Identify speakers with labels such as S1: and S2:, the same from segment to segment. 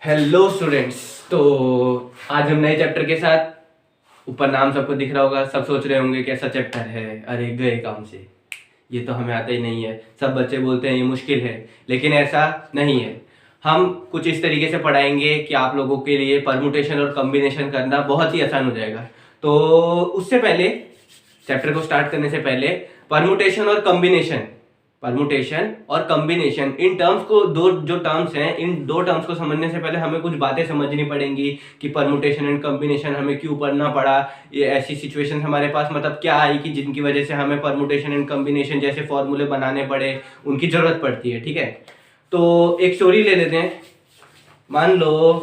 S1: Hello students. तो आज हम नए चैप्टर के साथ, ऊपर नाम सबको दिख रहा होगा, सब सोच रहे होंगे कैसा चैप्टर है, अरे गए काम से, ये तो हमें आता ही नहीं है। सब बच्चे बोलते हैं ये मुश्किल है, लेकिन ऐसा नहीं है। हम कुछ इस तरीके से पढ़ाएंगे कि आप लोगों के लिए परमुटेशन और कॉम्बिनेशन करना बहुत ही आसान हो जाएगा। तो उससे पहले, चैप्टर को स्टार्ट करने से पहले, परमुटेशन और कॉम्बिनेशन इन टर्म्स को, दो जो टर्म्स हैं, इन दो टर्म्स को समझने से पहले हमें कुछ बातें समझनी पड़ेंगी कि परमुटेशन एंड कॉम्बिनेशन हमें क्यों पढ़ना पड़ा। ये ऐसी सिचुएशन हमारे पास मतलब क्या आई कि जिनकी वजह से हमें परमुटेशन एंड कॉम्बिनेशन जैसे फॉर्मूले बनाने पड़े, उनकी जरूरत पड़ती है। ठीक है, तो एक स्टोरी ले लेते हैं। मान लो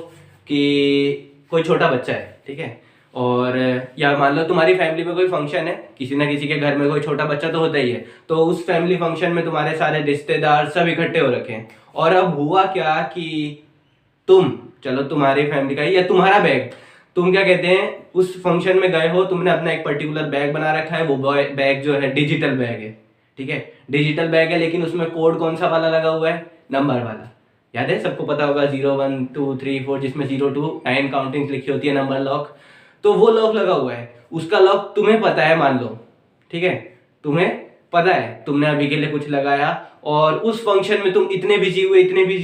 S1: कि कोई छोटा बच्चा है, ठीक है, और या मान लो तुम्हारी फैमिली में कोई फंक्शन है, किसी ना किसी के घर में कोई छोटा बच्चा तो होता ही है। तो उस फैमिली फंक्शन में तुम्हारे सारे रिश्तेदार सब इकट्ठे हो रखे हैं, और अब हुआ क्या कि तुम, चलो तुम्हारी फैमिली का ही या तुम्हारा बैग, तुम क्या कहते हैं उस फंक्शन में गए हो, तुमने अपना एक पर्टिकुलर बैग बना रखा है। वो बैग जो है डिजिटल बैग है, ठीक है, डिजिटल बैग है, लेकिन उसमें कोड कौन सा वाला लगा हुआ है? नंबर वाला। याद है, सबको पता होगा 0 1 2 3 4, जिसमें 0 to 9 काउंटिंग लिखी होती है, नंबर लॉक। तो वो लॉक लगा हुआ है, उसका लॉक तुम्हें पता है, मान लो, ठीक है, तुम्हें पता है, तुमने अभी के लिए कुछ लगाया, और उस फंक्शन में तुम इतने बिजी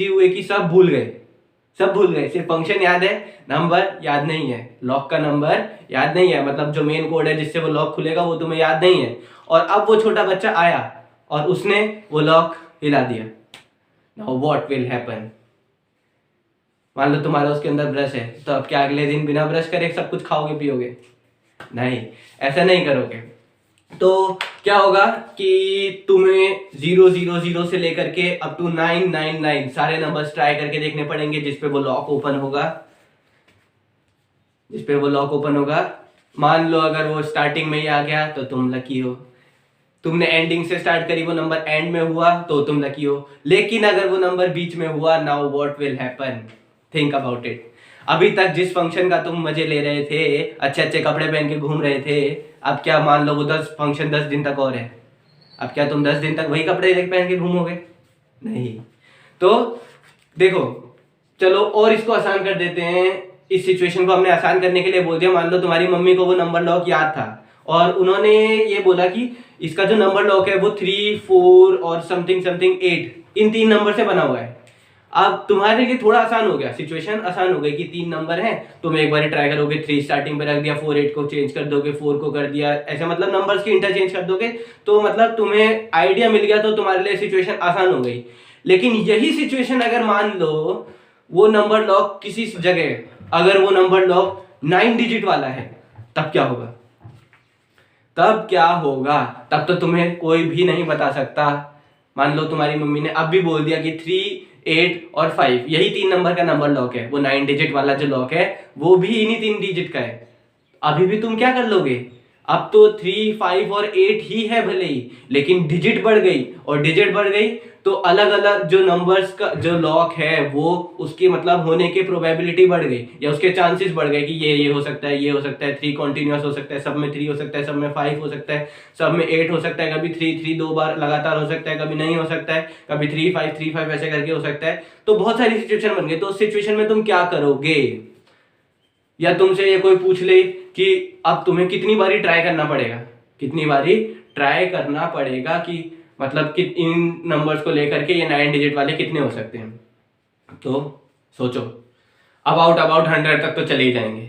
S1: हुए कि सब भूल गए। सिर्फ फंक्शन याद है, नंबर याद नहीं है, लॉक का नंबर याद नहीं है, मतलब जो मेन कोड है जिससे वो लॉक खुलेगा वो तुम्हें याद नहीं है। और अब वो छोटा बच्चा आया और उसने वो लॉक हिला दिया। Now what will happen? मान लो तुम्हारा उसके अंदर ब्रश है, तो अब क्या अगले दिन बिना ब्रश करे सब कुछ खाओगे पियोगे? नहीं, ऐसा नहीं करोगे। तो क्या होगा कि तुम्हें 0 0 0 से लेकर के अप टू 9 9 9 सारे नंबर्स ट्राई करके देखने पड़ेंगे जिसपे वो लॉक ओपन होगा। मान लो अगर वो स्टार्टिंग में ही आ गया तो तुम लकी हो, तुमने एंडिंग से स्टार्ट करी, वो नंबर एंड में हुआ तो तुम लकी हो। लेकिन अगर वो नंबर बीच में हुआ, now what will happen? Think about it. अभी तक जिस फंक्शन का तुम मजे ले रहे थे, अच्छे अच्छे कपड़े पहन के घूम रहे थे, अब क्या मान लो वो 10 दिन तक और है, अब क्या तुम 10 दिन तक वही कपड़े पहन के घूमोगे? नहीं। तो देखो, चलो और इसको आसान कर देते हैं। इस सिचुएशन को हमने आसान करने के लिए बोल दिया, मान लो तुम्हारी मम्मी को वो नंबर लॉक याद था, और उन्होंने ये बोला कि इसका जो नंबर लॉक है वो 3 4 और समथिंग समथिंग 8, इन 3 नंबर से बना हुआ है। अब तुम्हारे लिए थोड़ा आसान हो गया, सिचुएशन आसान हो गई कि 3 नंबर है, तुम एक बार ट्राई करोगे, 3 स्टार्टिंग पे रख दिया, 4 8 को चेंज कर दोगे, 4 को कर दिया, ऐसे मतलब नंबर्स की इंटरचेंज कर दोगे, तो मतलब तुम्हें आइडिया मिल गया, तो तुम्हारे लिए सिचुएशन आसान हो गई। लेकिन यही सिचुएशन अगर मान लो वो नंबर लॉक किसी जगह, अगर वो नंबर लॉक 9 डिजिट वाला है, तब क्या होगा? तब तो तुम्हें कोई भी नहीं बता सकता। मान लो तुम्हारी मम्मी ने अब भी बोल दिया कि 3 8 और 5 यही 3 नंबर का नंबर लॉक है, वो 9 डिजिट वाला जो लॉक है वो भी इन्हीं 3 डिजिट का है। अभी भी तुम क्या कर लोगे? अब तो 3 5 और 8 ही है भले ही, लेकिन डिजिट बढ़ गई, और डिजिट बढ़ गई तो अलग अलग जो नंबर्स का जो लॉक है वो उसकी मतलब होने की प्रोबेबिलिटी बढ़ गई, या उसके चांसेस बढ़ गए कि ये हो सकता है, ये हो सकता है, 3 कॉन्टिन्यूस हो सकता है, सब में 3 हो सकता है, सब में 5 हो सकता है, सब में 8 हो सकता है, कभी 3 3 2 बार लगातार हो सकता है, कभी नहीं हो सकता है, कभी 3 5 ऐसे करके हो सकता है। तो बहुत सारी सिचुएशन बन गई। तो उस सिचुएशन में तुम क्या करोगे? या तुमसे ये कोई पूछ ले कि अब तुम्हें कितनी बारी ट्राई करना पड़ेगा कि मतलब कि इन नंबर्स को लेकर के ये 9 डिजिट वाले कितने हो सकते हैं? तो सोचो, अबाउट 100 तक तो चले ही जाएंगे।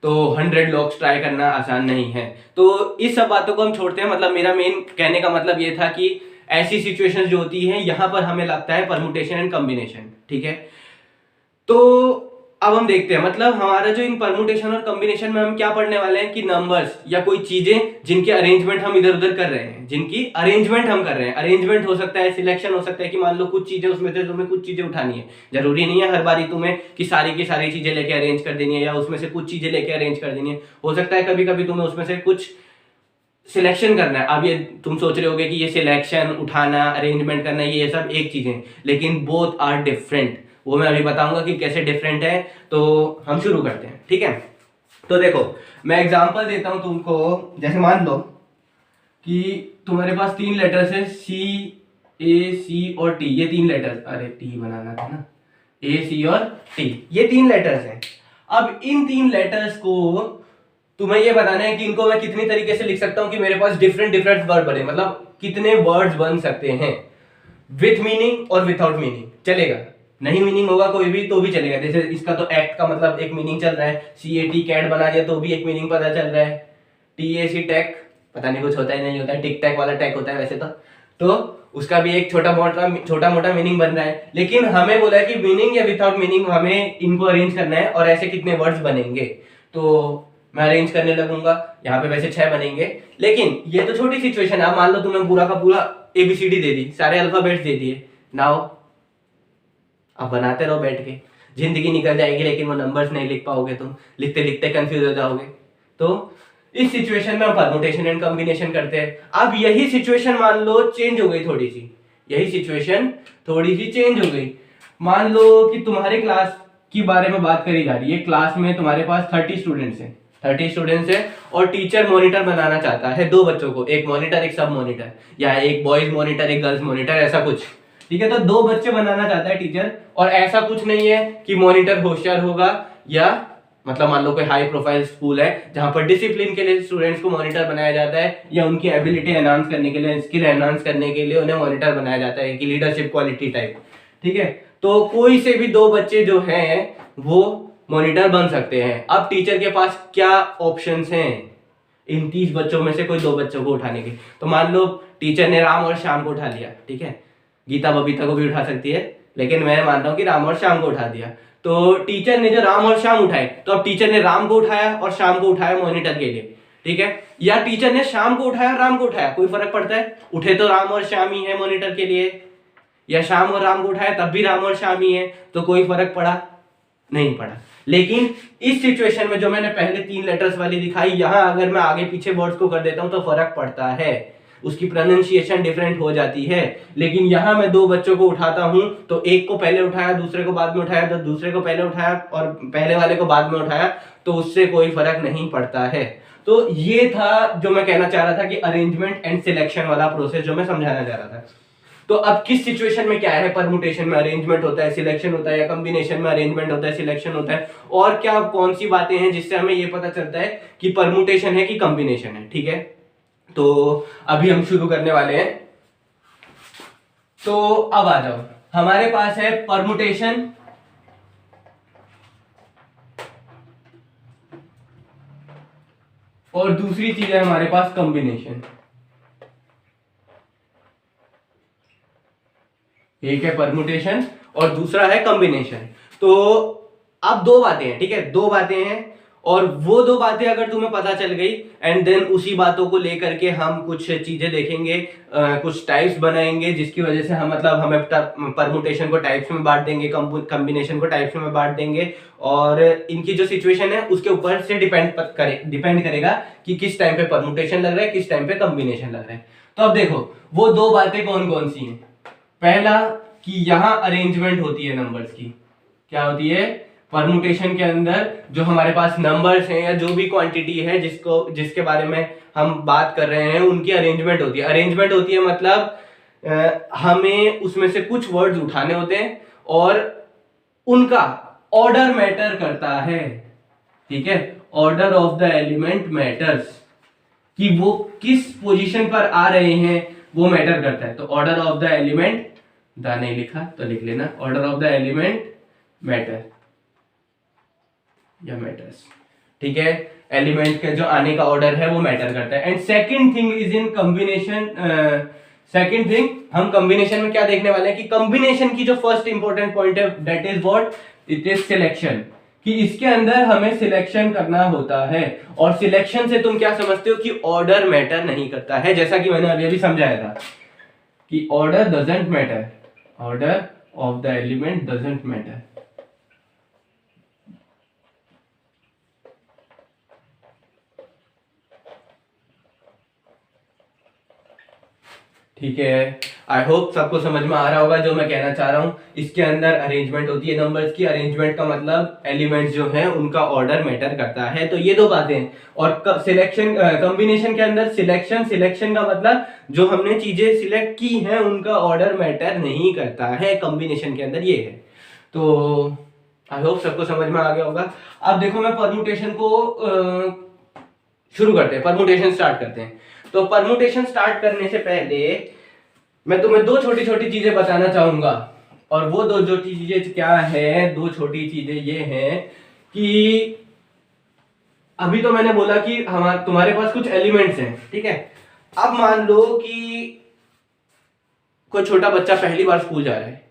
S1: तो 100 लॉक्स ट्राई करना आसान नहीं है। तो इस सब बातों को हम छोड़ते हैं। मतलब मेरा मेन कहने का मतलब ये था कि ऐसी सिचुएशंस जो होती है यहां पर हमें लगता है परमुटेशन एंड कॉम्बिनेशन, ठीक है। तो अब हम देखते हैं, मतलब हमारा जो इन परमुटेशन और कॉम्बिनेशन में हम क्या पढ़ने वाले हैं कि नंबर्स या कोई चीजें जिनके अरेंजमेंट हम इधर उधर कर रहे हैं, अरेंजमेंट हो सकता है, सिलेक्शन हो सकता है कि मान लो कुछ चीजें उसमें से तुम्हें कुछ चीजें उठानी है, जरूरी नहीं है हर बारी तुम्हें कि सारी की सारी चीजें लेके अरेंज कर देनी है, या उसमें से कुछ चीजें लेके अरेंज कर देनी है। हो सकता है कभी कभी तुम्हें उसमें से कुछ सिलेक्शन करना है। अब ये तुम सोच रहे होगे कि ये सिलेक्शन, उठाना, अरेंजमेंट करना, ये सब एक चीजें, लेकिन बोथ आर डिफरेंट। वो मैं अभी बताऊंगा कि कैसे डिफरेंट है। तो हम शुरू करते हैं, ठीक है। तो देखो, मैं एग्जांपल देता हूं तुमको। जैसे मान लो कि तुम्हारे पास 3 लेटर्स है, C A C और T, ये 3 लेटर्स, अरे T बनाना था ना, ए, सी और टी, ये 3 लेटर्स हैं। अब इन 3 लेटर्स को तुम्हें ये बताना है कि इनको मैं कितनी तरीके से लिख सकता हूं कि मेरे पास डिफरेंट डिफरेंट वर्ड बने, मतलब कितने वर्ड्स बन सकते हैं, विथ मीनिंग और विदाउट मीनिंग चलेगा, नहीं मीनिंग होगा कोई भी तो भी चलेगा। जैसे इसका तो एक्ट का मतलब एक मीनिंग चल रहा है, CAT कैट बना दिया तो भी एक मीनिंग पता चल रहा है, TAC टैक पता नहीं कुछ होता है नहीं होता है, टिक टैक वाला टैक होता है वैसे तो उसका भी एक छोटा मोटा मीनिंग बन रहा है। लेकिन हमें बोला है कि मीनिंग या विदाउट मीनिंग हमें इनको अरेंज करना है और ऐसे कितने वर्ड्स बनेंगे, तो मैं अरेंज करने लगूंगा। यहाँ पे वैसे 6 बनेंगे, लेकिन ये तो छोटी सिचुएशन है। मान लो तुमने पूरा का पूरा ABCD दे दी, सारे अल्फाबेट्स दे दिए, नाउ अब बनाते रहो बैठ के, जिंदगी निकल जाएगी लेकिन वो नंबर्स नहीं लिख पाओगे, तुम लिखते लिखते कंफ्यूज हो जाओगे। तो इस सिचुएशन में हम परमुटेशन एंड कॉम्बिनेशन करते हैं। अब यही सिचुएशन मान लो चेंज हो गई थोड़ी सी, यही सिचुएशन थोड़ी सी चेंज हो गई। मान लो कि तुम्हारे क्लास की बारे में बात करी जा रही है, क्लास में तुम्हारे पास 30 स्टूडेंट्स हैं, 30 स्टूडेंट्स है और टीचर मॉनिटर बनाना चाहता है 2 बच्चों को, एक मॉनिटर एक सब मॉनिटर, या एक बॉयज मॉनिटर एक गर्ल्स मॉनिटर, ऐसा कुछ, ठीक है। तो 2 बच्चे बनाना चाहता है टीचर, और ऐसा कुछ नहीं है कि मॉनिटर होशियार होगा, या मतलब मान लो कोई हाई प्रोफाइल स्कूल है जहां पर डिसिप्लिन के लिए स्टूडेंट्स को मॉनिटर बनाया जाता है, या उनकी एबिलिटी एनहांस करने के लिए, स्किल एनहांस करने के लिए उन्हें मॉनिटर बनाया जाता है कि लीडरशिप क्वालिटी टाइप, ठीक है। तो कोई से भी 2 बच्चे जो हैं वो मॉनिटर बन सकते हैं। अब टीचर के पास क्या ऑप्शंस हैं इन 30 बच्चों में से कोई 2 बच्चों को उठाने के। तो मान लो टीचर ने राम और श्याम को उठा लिया, ठीक है, गीता बबीता को भी उठा सकती है, लेकिन मैं मानता हूं कि राम और श्याम को उठा दिया। तो टीचर ने जो राम और श्याम उठाए, तो अब टीचर ने राम को उठाया और श्याम को उठाया मॉनिटर के लिए, ठीक है, या टीचर ने श्याम को उठाया राम को उठाया, कोई फर्क पड़ता है? उठे तो राम और श्याम ही है मॉनिटर के लिए, या श्याम और राम को उठाया तब भी राम और श्याम ही है, तो कोई फर्क पड़ा नहीं पड़ा। लेकिन इस सिचुएशन में जो मैंने पहले 3 लेटर्स वाली दिखाई, यहां अगर मैं आगे पीछे वर्ड्स को कर देता हूं तो फर्क पड़ता है, उसकी प्रोनाउंसिएशन डिफरेंट हो जाती है। लेकिन यहां मैं 2 बच्चों को उठाता हूं तो एक को पहले उठाया, दूसरे को बाद में उठाया, तो दूसरे को पहले उठाया और पहले वाले को बाद में उठाया, तो उससे कोई फर्क नहीं पड़ता है। तो ये था जो मैं कहना चाह रहा था कि अरेंजमेंट एंड सिलेक्शन वाला प्रोसेस जो मैं समझाना चाह रहा था। तो अब किस सिचुएशन में क्या है, परमुटेशन में अरेंजमेंट होता है, सिलेक्शन होता है, या कॉम्बिनेशन में अरेंजमेंट होता है, सिलेक्शन होता है, और क्या कौन सी बातें हैं जिससे हमें ये पता चलता है कि परमुटेशन है कि कॉम्बिनेशन है, ठीक है। तो अभी हम शुरू करने वाले हैं। तो अब आ जाओ, हमारे पास है परमुटेशन और दूसरी चीज है हमारे पास कॉम्बिनेशन। एक है परमुटेशन और दूसरा है कॉम्बिनेशन। तो अब 2 बातें हैं, ठीक है, 2 बातें हैं, और वो 2 बातें अगर तुम्हें पता चल गई, एंड देन उसी बातों को लेकर के हम कुछ चीजें देखेंगे, कुछ टाइप्स बनाएंगे, जिसकी वजह से हम मतलब हमें परमुटेशन को टाइप्स में बांट देंगे, कॉम्बिनेशन को टाइप्स में बांट देंगे, और इनकी जो सिचुएशन है उसके ऊपर से डिपेंड करेगा कि किस टाइम पे परमुटेशन लग रहा है, किस टाइम पे कॉम्बिनेशन लग रहा है। तो अब देखो वो 2 बातें कौन कौन सी हैं। पहला कि यहां अरेंजमेंट होती है नंबर्स की, क्या होती है परमुटेशन के अंदर, जो हमारे पास नंबर्स हैं या जो भी क्वांटिटी है जिसके बारे में हम बात कर रहे हैं उनकी अरेंजमेंट होती है। अरेंजमेंट होती है मतलब हमें उसमें से कुछ वर्ड्स उठाने होते हैं और उनका ऑर्डर मैटर करता है, ठीक है, order of the element matters, कि वो किस पोजीशन पर आ रहे हैं वो मैटर करता है। तो order of the element, the नहीं लिखा तो लिख लेना, order of the element matter या मैटर्स, ठीक है, एलिमेंट के जो आने का ऑर्डर है वो मैटर करता है। And second thing is in combination, second thing हम कॉम्बिनेशन में क्या देखने वाले हैं कि कॉम्बिनेशन की जो फर्स्ट इंपॉर्टेंट पॉइंट है that is what, it is selection, कि इसके अंदर हमें सिलेक्शन करना होता है। और सिलेक्शन से तुम क्या समझते हो कि ऑर्डर मैटर नहीं करता है, जैसा कि मैंने अभी अभी समझाया था कि order doesn't matter, order of the element doesn't matter. ठीक है, आई होप सबको समझ में आ रहा होगा जो मैं कहना चाह रहा हूं। इसके अंदर अरेंजमेंट होती है नंबर्स की, अरेंजमेंट का मतलब एलिमेंट्स जो हैं उनका ऑर्डर मैटर करता है। तो ये 2 बातें हैं। और सिलेक्शन, कॉम्बिनेशन के अंदर सिलेक्शन का मतलब जो हमने चीजें सिलेक्ट की हैं उनका ऑर्डर मैटर नहीं करता है, कॉम्बिनेशन के अंदर ये है। तो आई होप सबको समझ में आ गया होगा। अब देखो मैं परम्यूटेशन को शुरू करते हैं, परम्यूटेशन स्टार्ट करते हैं। तो परम्यूटेशन स्टार्ट करने से पहले मैं तुम्हें दो छोटी छोटी चीजें बताना चाहूंगा, और वो दो जो चीजें क्या है, दो छोटी चीजें ये हैं कि अभी तो मैंने बोला कि तुम्हारे पास कुछ एलिमेंट्स हैं, ठीक है। अब मान लो कि कोई छोटा बच्चा पहली बार स्कूल जा रहा है,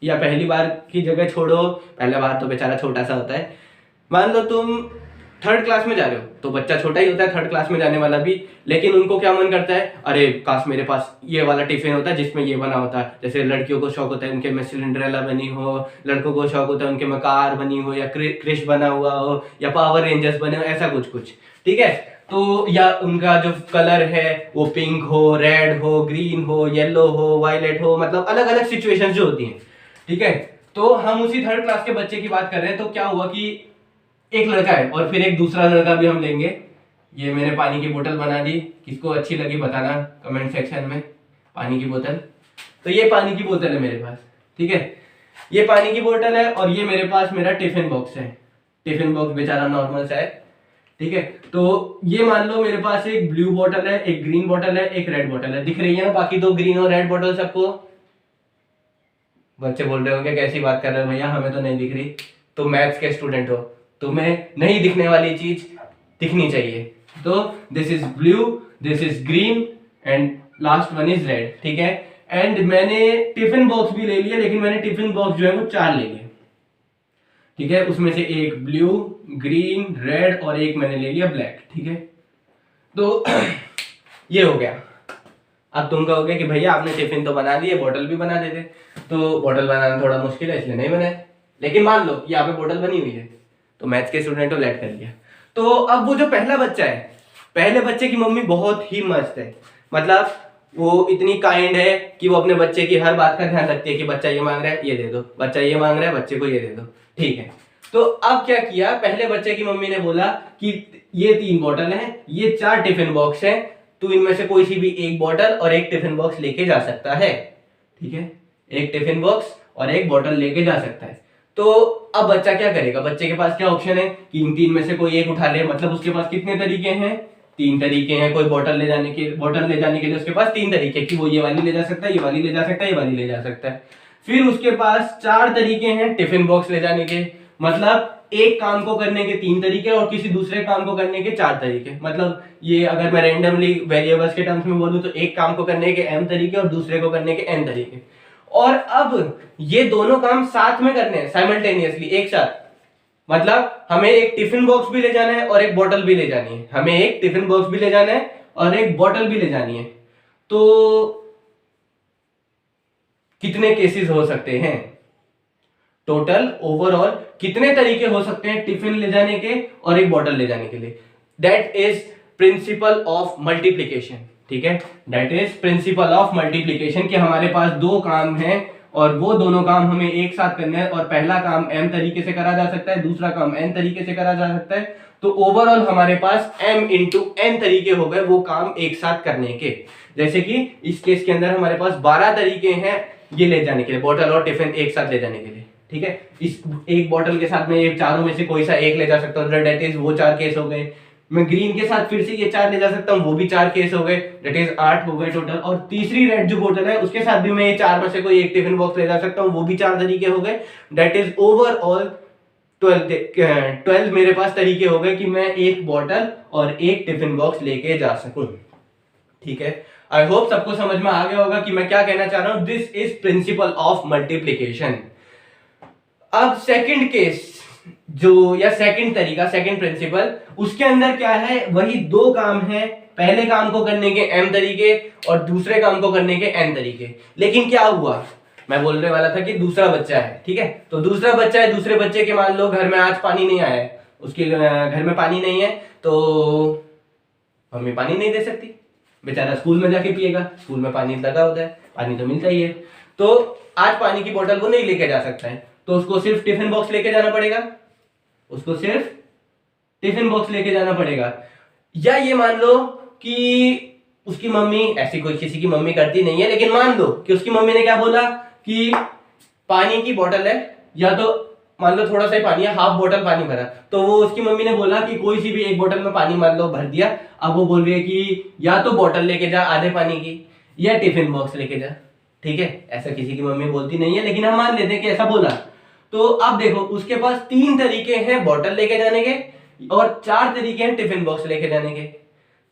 S1: या पहली बार की जगह छोड़ो, पहला बार तो बेचारा छोटा सा होता है। मान लो तुम थर्ड क्लास में जा रहे हो, तो बच्चा छोटा ही होता है थर्ड क्लास में जाने वाला भी, लेकिन उनको क्या मन करता है, अरे काश मेरे पास ये वाला टिफिन होता है जिसमें ये बना होता है। जैसे लड़कियों को शौक होता है उनके में सिलेंड्रेला बनी हो, लड़कों को शौक होता है उनके में कार बनी हो, या क्रिश बना हुआ हो, या पावर रेंजर्स बने हो, ऐसा कुछ कुछ, ठीक है। तो या उनका जो कलर है वो पिंक हो, रेड हो, ग्रीन हो, येलो हो, वायलेट हो, मतलब अलग अलग सिचुएशंस जो होती हैं, ठीक है। तो हम उसी थर्ड क्लास के बच्चे की बात कर रहे हैं। तो क्या हुआ कि एक लड़का है और फिर एक दूसरा लड़का भी हम लेंगे। ये मैंने पानी की बोतल बना दी, किसको अच्छी लगी बताना कमेंट सेक्शन में। पानी की बोतल, तो ये पानी की बोतल है मेरे पास, ठीक है। ये पानी की बोतल है और ये मेरे पास मेरा टिफिन बॉक्स है। टिफिन बॉक्स बेचारा नॉर्मल सा है, ठीक है। तो ये मान लो मेरे पास एक ब्लू बॉटल है, एक ग्रीन बॉटल है, एक रेड बॉटल है। दिख रही है ना बाकी दो ग्रीन और रेड बॉटल सबको? बच्चे बोल रहे होंगे कैसी बात कर रहे हो भैया, हमें तो नहीं दिख रही। तो मैथ्स के स्टूडेंट हो, तुम्हें नहीं दिखने वाली चीज दिखनी चाहिए। तो this is blue, this is green and last one is red, ठीक है। एंड मैंने टिफिन बॉक्स भी ले लिया, लेकिन मैंने टिफिन बॉक्स जो है वो 4 ले लिए, ठीक है। उसमें से एक ब्लू, ग्रीन, रेड और एक मैंने ले लिया ब्लैक, ठीक है। तो ये हो गया। अब तुम कहोगे कि भैया आपने टिफिन तो बना दिए, बोतल भी बना देते। तो बोतल बनाना थोड़ा मुश्किल है इसलिए नहीं बनाए, लेकिन मान लो यहाँ पे बोतल बनी हुई है, तो मैथ्स के स्टूडेंट को लेट कर लिया। तो अब वो जो पहला बच्चा है, पहले बच्चे की मम्मी बहुत ही मस्त है, मतलब वो इतनी काइंड है कि वो अपने बच्चे की हर बात का ध्यान रखती है कि बच्चा ये मांग रहा है ये दे दो, बच्चा ये मांग रहा है बच्चे को ये दे दो, ठीक है। तो अब क्या किया, पहले बच्चे की मम्मी ने बोला कि ये 3 बॉटल हैं, ये 4 टिफिन बॉक्स हैं, तू इनमें से कोई सी भी एक बॉटल और एक टिफिन बॉक्स लेके जा सकता है, ठीक है। एक टिफिन बॉक्स और एक बॉटल लेके जा सकता है। तो अब बच्चा क्या करेगा, बच्चे के पास क्या ऑप्शन है कि इन 3 में से कोई एक उठा ले, मतलब उसके पास कितने तरीके हैं, 3 तरीके हैं। कोई बॉटल ले जाने के लिए उसके पास 3 तरीके, कि वो ये वाली ले जा सकता है, ये वाली ले जा सकता है, ये वाली ले जा सकता है। फिर उसके पास 4 तरीके हैं टिफिन बॉक्स ले जाने के, मतलब एक काम को करने के 3 तरीके और किसी दूसरे काम को करने के 4 तरीके। मतलब ये अगर मैं रेंडमली वेरिएबल्स के टर्म्स में बोलूं तो एक काम को करने के m तरीके और दूसरे को करने के n तरीके। और अब ये दोनों काम साथ में करने हैं, साइमल्टेनियसली, एक साथ। मतलब हमें एक टिफिन बॉक्स भी ले जाना है और एक बॉटल भी ले जानी है, हमें एक टिफिन बॉक्स भी ले जाना है और एक बॉटल भी ले जानी है। तो कितने केसेस हो सकते हैं टोटल, ओवरऑल कितने तरीके हो सकते हैं टिफिन ले जाने के और एक बॉटल ले जाने के लिए? That is principle of multiplication, ठीक है। That is principle of multiplication कि हमारे पास 2 काम हैं और वो दोनों काम हमें एक साथ करने हैं, और पहला काम m तरीके से करा जा सकता है, दूसरा काम n तरीके से करा जा सकता है। तो ओवरऑल हमारे पास m into n तरीके हो गए वो काम एक साथ करने के। जैसे कि इस केस के अंदर हमारे पास 12 तरीके हैं ये ले जाने के लिए, बॉटल और टिफिन एक साथ ले जाने के लिए, ठीक है। इस एक बॉटल के साथ में ये चारों में से कोई सा एक ले जा सकता हूँ, दैट इज वो 4 केस हो गए। मैं ग्रीन के साथ फिर से ये 4 ले जा सकता हूँ, वो भी 4 केस हो गए, दैट इज 8 हो गए टोटल। और तीसरी रेड जो बोतल है उसके साथ भी मैं ये 4 में से कोई एक टिफिन बॉक्स ले जा सकता हूँ, वो भी 4 तरीके हो गए, दैट इज ओवरऑल 12 मेरे पास तरीके हो गए कि मैं एक बॉटल और एक टिफिन बॉक्स लेके जा सकूं, ठीक है। आई होप सबको समझ में आ गया होगा कि मैं क्या कहना चाह रहा हूं। This is principle of multiplication. अब सेकंड केस जो, या सेकंड तरीका, सेकंड प्रिंसिपल, उसके अंदर क्या है, वही 2 काम है, पहले काम को करने के m तरीके और दूसरे काम को करने के n तरीके। लेकिन क्या हुआ, मैं बोलने वाला था कि दूसरा बच्चा है, ठीक है। तो दूसरा बच्चा है, दूसरे बच्चे के मान लो घर में आज पानी नहीं आया है, उसके घर में पानी नहीं है, तो मम्मी पानी नहीं दे सकती, बेचारा स्कूल में जाके पिएगा, स्कूल में पानी लगा होता है, पानी तो मिलता ही है। तो आज पानी की बोतल वो नहीं लेके जा सकता है, तो उसको सिर्फ टिफिन बॉक्स लेके जाना पड़ेगा, उसको सिर्फ टिफिन बॉक्स लेके जाना पड़ेगा। या ये मान लो कि उसकी मम्मी, ऐसी कोई किसी की मम्मी करती नहीं है, लेकिन मान लो कि उसकी मम्मी ने क्या बोला कि पानी की बोतल है या तो मान लो थोड़ा सा ही पानी है, हाफ बोतल पानी भरा, तो वो उसकी मम्मी ने बोला कि कोई सी भी एक बोतल में पानी मान लो भर दिया, अब वो बोल रही है कि या तो बोतल लेके जा आधे पानी की, या टिफिन बॉक्स लेके जा। ठीक है, ऐसा किसी की मम्मी बोलती नहीं है, लेकिन हम मान लेते हैं कि ऐसा बोला। तो अब देखो उसके पास 3 तरीके हैं बोतल लेके जाने के, और 4 तरीके हैं टिफिन बॉक्स लेके जाने के।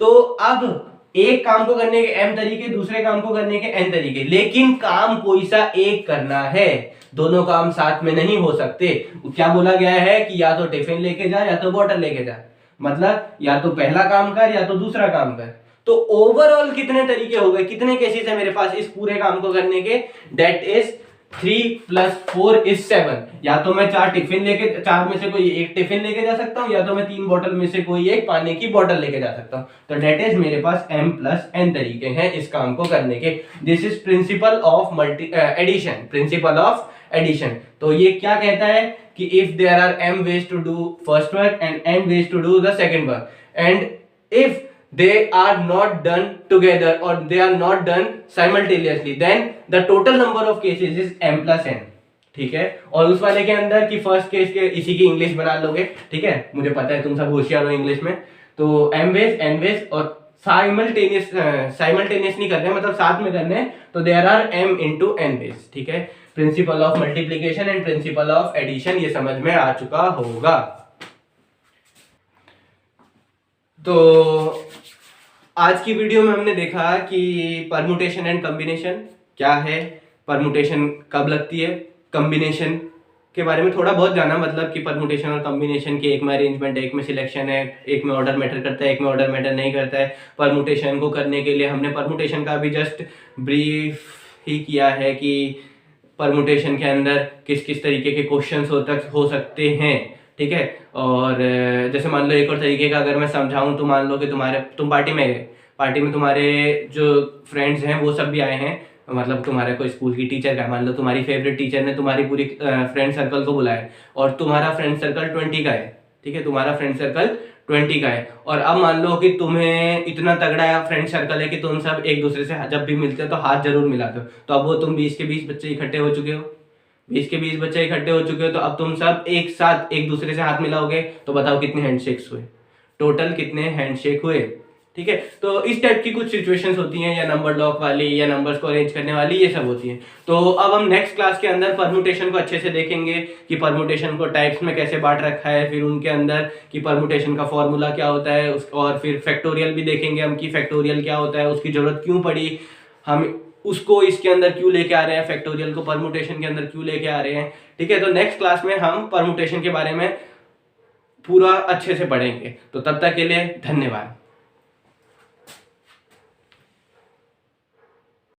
S1: तो अब एक काम को करने के m तरीके, दूसरे काम को करने के n तरीके, लेकिन काम कोई सा एक करना है, दोनों काम साथ में नहीं हो सकते। क्या बोला गया है कि या तो टिफिन लेके जा या तो बोतल लेके जा, मतलब या तो पहला काम कर या तो दूसरा काम कर। तो ओवरऑल कितने तरीके हो गए, कितने केसेस है मेरे पास इस पूरे काम को करने के, डेट इज 3 + 4 = 7। या तो मैं 4 में से कोई एक टिफिन लेके जा सकता हूं, या तो मैं 3 बोतल में से कोई एक पानी की बोतल लेके जा सकता हूं। तो डेट इज मेरे पास m + n तरीके हैं इस काम को करने के। This is principle of addition, principle of addition. तो ये क्या कहता है कि if there are m ways to do first work and n ways to do the second work, and if they are not done together or they are not done simultaneously, then the total number of cases is m + n। ठीक है, और उस वाले के अंदर की first case के इसी की इंग्लिश बना लोगे। ठीक है, मुझे पता है तुम सब होशियार हो इंग्लिश में। तो m ways, n ways और साइमल्टेनियस नहीं कर रहे हैं, मतलब साथ में करने हैं, तो there are m × n ways। ठीक है, principle of multiplication and principle of addition ये समझ में आ चुका होगा। तो आज की वीडियो में हमने देखा कि परमुटेशन एंड कॉम्बिनेशन क्या है, परमुटेशन कब लगती है, कॉम्बिनेशन के बारे में थोड़ा बहुत जाना, मतलब कि परमुटेशन और कॉम्बिनेशन के एक में अरेंजमेंट है, एक में सिलेक्शन है, एक में ऑर्डर मैटर करता है, एक में ऑर्डर मैटर नहीं करता है। परमुटेशन को करने के लिए हमने परमुटेशन का भी जस्ट ब्रीफ ही किया है कि परमुटेशन के अंदर किस किस तरीके के क्वेश्चंस हो सकते हैं। ठीक है, और जैसे मान लो एक और तरीके का अगर मैं समझाऊं, तो मान लो कि तुम पार्टी में गए, पार्टी में तुम्हारे जो फ्रेंड्स हैं वो सब भी आए हैं, मतलब तुम्हारे कोई स्कूल की टीचर का, मान लो तुम्हारी फेवरेट टीचर ने तुम्हारी पूरी फ्रेंड सर्कल को बुलाया, और तुम्हारा फ्रेंड सर्कल 20 का है। ठीक है, तुम्हारा फ्रेंड सर्कल 20 का है, और अब मान लो कि तुम्हें इतना तगड़ा फ्रेंड सर्कल है कि तुम सब एक दूसरे से जब भी मिलते हो तो हाथ जरूर मिलाते हो। तो अब वो तुम 20 के 20 बच्चे इकट्ठे हो चुके हो, 20 के 20 बच्चे इकट्ठे हो चुके हो, तो अब तुम सब एक साथ एक दूसरे से हाथ मिलाओगे, तो बताओ कितने हैंडशेक्स हुए, टोटल कितने हैंडशेक हुए। ठीक है, तो इस टाइप की कुछ सिचुएशंस होती हैं, या नंबर लॉक वाली, या नंबर्स को अरेंज करने वाली, ये सब होती हैं। तो अब हम नेक्स्ट क्लास के अंदर परमुटेशन को अच्छे से देखेंगे कि परमुटेशन को टाइप्स में कैसे बांट रखा है, फिर उनके अंदर कि परमुटेशन का फॉर्मूला क्या होता है, और फिर फैक्टोरियल भी देखेंगे हम कि फैक्टोरियल क्या होता है, उसकी जरूरत क्यों पड़ी, हम उसको इसके अंदर क्यों लेके आ रहे हैं, फैक्टोरियल को परमुटेशन के अंदर क्यों लेके आ रहे हैं। ठीक है, तो नेक्स्ट क्लास में हम परमुटेशन के बारे में पूरा अच्छे से पढ़ेंगे। तो तब तक के लिए धन्यवाद।